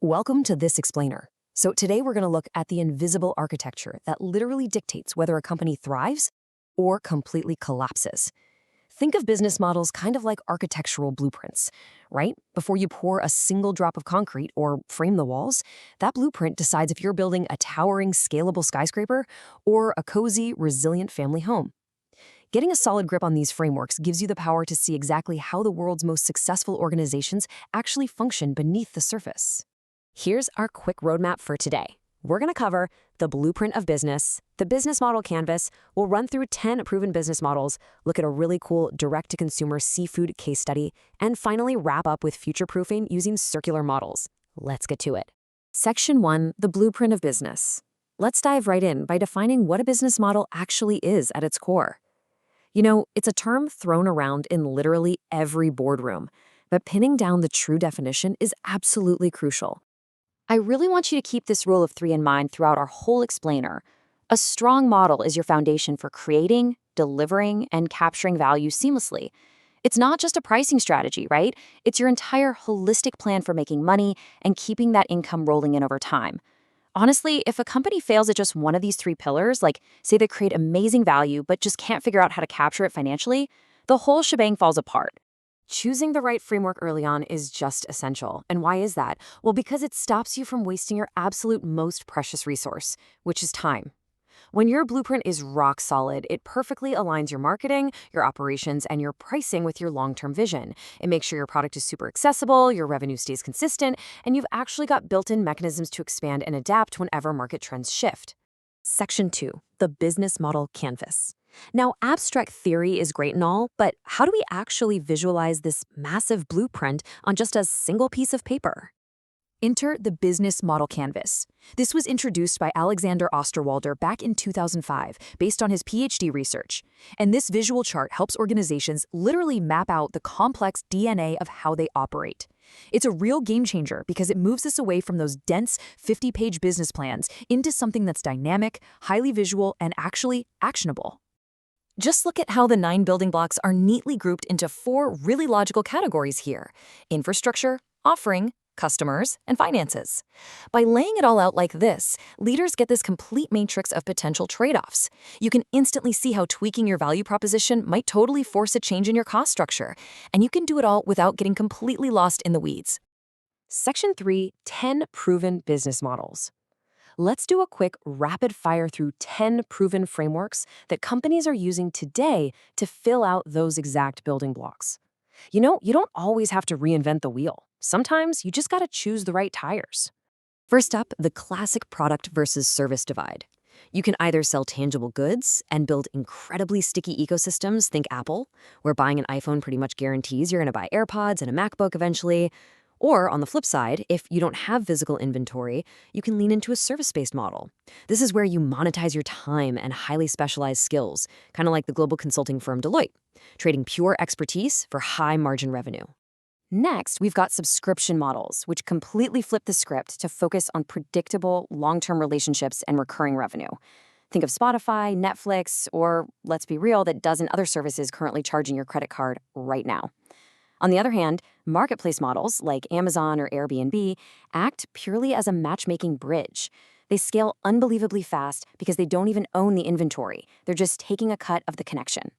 Welcome to This Explainer. So today we're going to look at the invisible architecture that literally dictates whether a company thrives or completely collapses. Think of business models kind of like architectural blueprints, right? Before you pour a single drop of concrete or frame the walls, that blueprint decides if you're building a towering, scalable skyscraper or a cozy, resilient family home. Getting a solid grip on these frameworks gives you the power to see exactly how the world's most successful organizations actually function beneath the surface. Here's our quick roadmap for today. We're going to cover the blueprint of business, the business model canvas. We'll run through 10 proven business models, look at a really cool direct-to-consumer seafood case study, and finally wrap up with future-proofing using circular models. Let's get to it. Section 1, the blueprint of business. Let's dive right in by defining what a business model actually is at its core. You know, it's a term thrown around in literally every boardroom, but pinning down the true definition is absolutely crucial. I really want you to keep this rule of 3 in mind throughout our whole explainer. A strong model is your foundation for creating, delivering, and capturing value seamlessly. It's not just a pricing strategy, right? It's your entire holistic plan for making money and keeping that income rolling in over time. Honestly, if a company fails at just one of these 3 pillars, like say they create amazing value but just can't figure out how to capture it financially, the whole shebang falls apart. Choosing the right framework early on is just essential. And why is that? Well, because it stops you from wasting your absolute most precious resource, which is time. When your blueprint is rock solid, it perfectly aligns your marketing, your operations, and your pricing with your long-term vision. It makes sure your product is super accessible, your revenue stays consistent, and you've actually got built-in mechanisms to expand and adapt whenever market trends shift. Section 2, the business model canvas. Now, abstract theory is great and all, but how do we actually visualize this massive blueprint on just a single piece of paper? Enter the business model canvas. This was introduced by Alexander Osterwalder back in 2005, based on his PhD research. And this visual chart helps organizations literally map out the complex DNA of how they operate. It's a real game changer because it moves us away from those dense 50-page business plans into something that's dynamic, highly visual, and actually actionable. Just look at how the 9 building blocks are neatly grouped into 4 really logical categories here: infrastructure, offering, customers, and finances. By laying it all out like this, leaders get this complete matrix of potential trade-offs. You can instantly see how tweaking your value proposition might totally force a change in your cost structure, and you can do it all without getting completely lost in the weeds. Section 3, 10 proven business models. Let's do a quick rapid fire through 10 proven frameworks that companies are using today to fill out those exact building blocks. You know, you don't always have to reinvent the wheel. Sometimes you just gotta choose the right tires. First up, the classic product versus service divide. You can either sell tangible goods and build incredibly sticky ecosystems, think Apple, where buying an iPhone pretty much guarantees you're gonna buy AirPods and a MacBook eventually. Or on the flip side, if you don't have physical inventory, you can lean into a service-based model. This is where you monetize your time and highly specialized skills, kind of like the global consulting firm Deloitte, trading pure expertise for high margin revenue. Next, we've got subscription models, which completely flip the script to focus on predictable, long-term relationships and recurring revenue. Think of Spotify, Netflix, or let's be real, that dozen other services currently charging your credit card right now. On the other hand, marketplace models like Amazon or Airbnb act purely as a matchmaking bridge. They scale unbelievably fast because they don't even own the inventory. They're just taking a cut of the connection.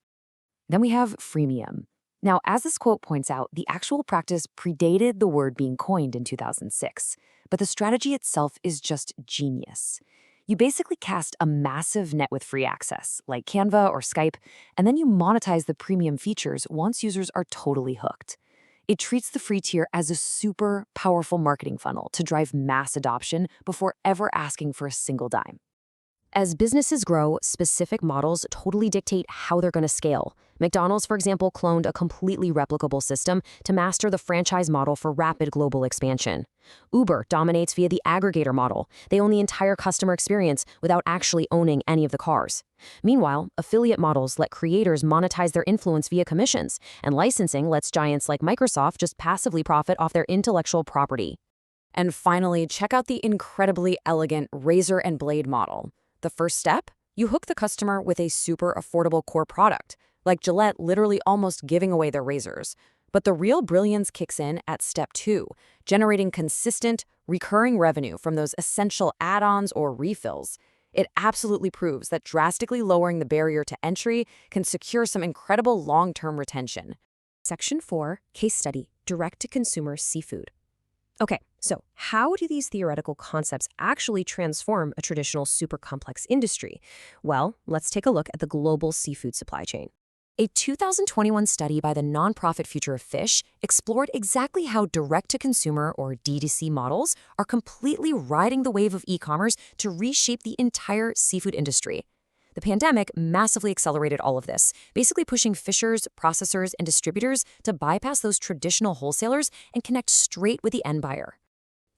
Then we have freemium. Now, as this quote points out, the actual practice predated the word being coined in 2006, but the strategy itself is just genius. You basically cast a massive net with free access, like Canva or Skype, and then you monetize the premium features once users are totally hooked. It treats the free tier as a super powerful marketing funnel to drive mass adoption before ever asking for a single dime. As businesses grow, specific models totally dictate how they're going to scale. McDonald's, for example, cloned a completely replicable system to master the franchise model for rapid global expansion. Uber dominates via the aggregator model. They own the entire customer experience without actually owning any of the cars. Meanwhile, affiliate models let creators monetize their influence via commissions, and licensing lets giants like Microsoft just passively profit off their intellectual property. And finally, check out the incredibly elegant razor and blade model. The first step, you hook the customer with a super affordable core product, like Gillette literally almost giving away their razors. But the real brilliance kicks in at step 2, generating consistent, recurring revenue from those essential add-ons or refills. It absolutely proves that drastically lowering the barrier to entry can secure some incredible long-term retention. Section 4, Case Study, Direct-to-Consumer Seafood. Okay, so how do these theoretical concepts actually transform a traditional super complex industry? Well, let's take a look at the global seafood supply chain. A 2021 study by the nonprofit Future of Fish explored exactly how direct-to-consumer or D2C models are completely riding the wave of e-commerce to reshape the entire seafood industry. The pandemic massively accelerated all of this, basically pushing fishers, processors, and distributors to bypass those traditional wholesalers and connect straight with the end buyer.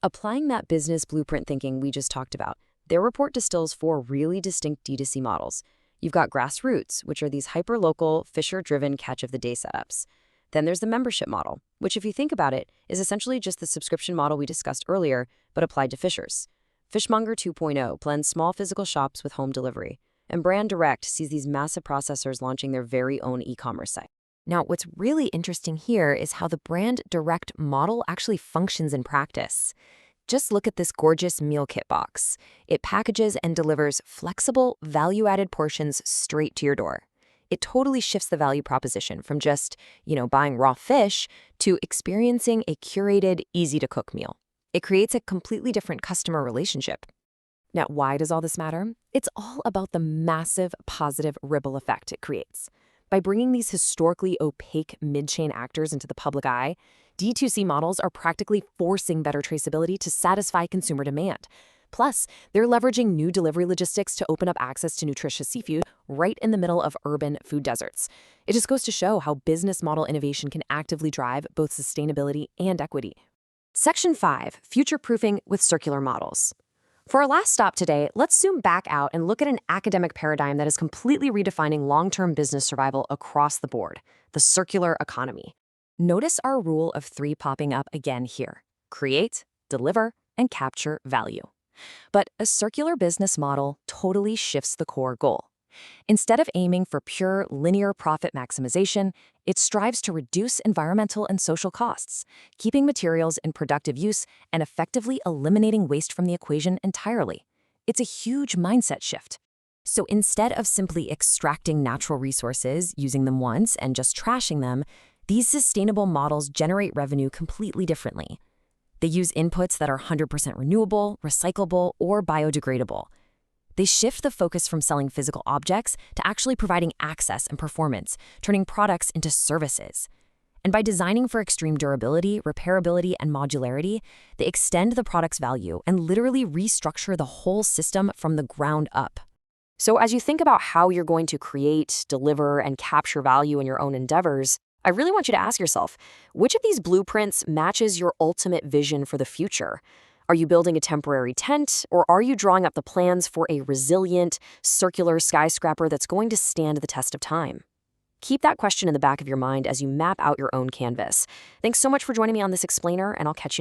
Applying that business blueprint thinking we just talked about, their report distills 4 really distinct D2C models. You've got grassroots, which are these hyper-local, fisher-driven catch-of-the-day setups. Then there's the membership model, which if you think about it, is essentially just the subscription model we discussed earlier, but applied to fishers. Fishmonger 2.0 blends small physical shops with home delivery. And Brand Direct sees these massive processors launching their very own e-commerce site. Now, what's really interesting here is how the Brand Direct model actually functions in practice. Just look at this gorgeous meal kit box. It packages and delivers flexible, value-added portions straight to your door. It totally shifts the value proposition from just, buying raw fish to experiencing a curated, easy-to-cook meal. It creates a completely different customer relationship. Now, why does all this matter? It's all about the massive positive ripple effect it creates. By bringing these historically opaque mid-chain actors into the public eye, D2C models are practically forcing better traceability to satisfy consumer demand. Plus, they're leveraging new delivery logistics to open up access to nutritious seafood right in the middle of urban food deserts. It just goes to show how business model innovation can actively drive both sustainability and equity. Section 5, Future-Proofing with Circular Models. For our last stop today, let's zoom back out and look at an academic paradigm that is completely redefining long-term business survival across the board, the circular economy. Notice our rule of 3 popping up again here: create, deliver, and capture value. But a circular business model totally shifts the core goal. Instead of aiming for pure linear profit maximization, it strives to reduce environmental and social costs, keeping materials in productive use and effectively eliminating waste from the equation entirely. It's a huge mindset shift. So instead of simply extracting natural resources, using them once, and just trashing them, these sustainable models generate revenue completely differently. They use inputs that are 100% renewable, recyclable, or biodegradable. They shift the focus from selling physical objects to actually providing access and performance, turning products into services. And by designing for extreme durability, repairability, and modularity, they extend the product's value and literally restructure the whole system from the ground up. So as you think about how you're going to create, deliver, and capture value in your own endeavors, I really want you to ask yourself, which of these blueprints matches your ultimate vision for the future? Are you building a temporary tent, or are you drawing up the plans for a resilient, circular skyscraper that's going to stand the test of time? Keep that question in the back of your mind as you map out your own canvas. Thanks so much for joining me on this explainer, and I'll catch you next time.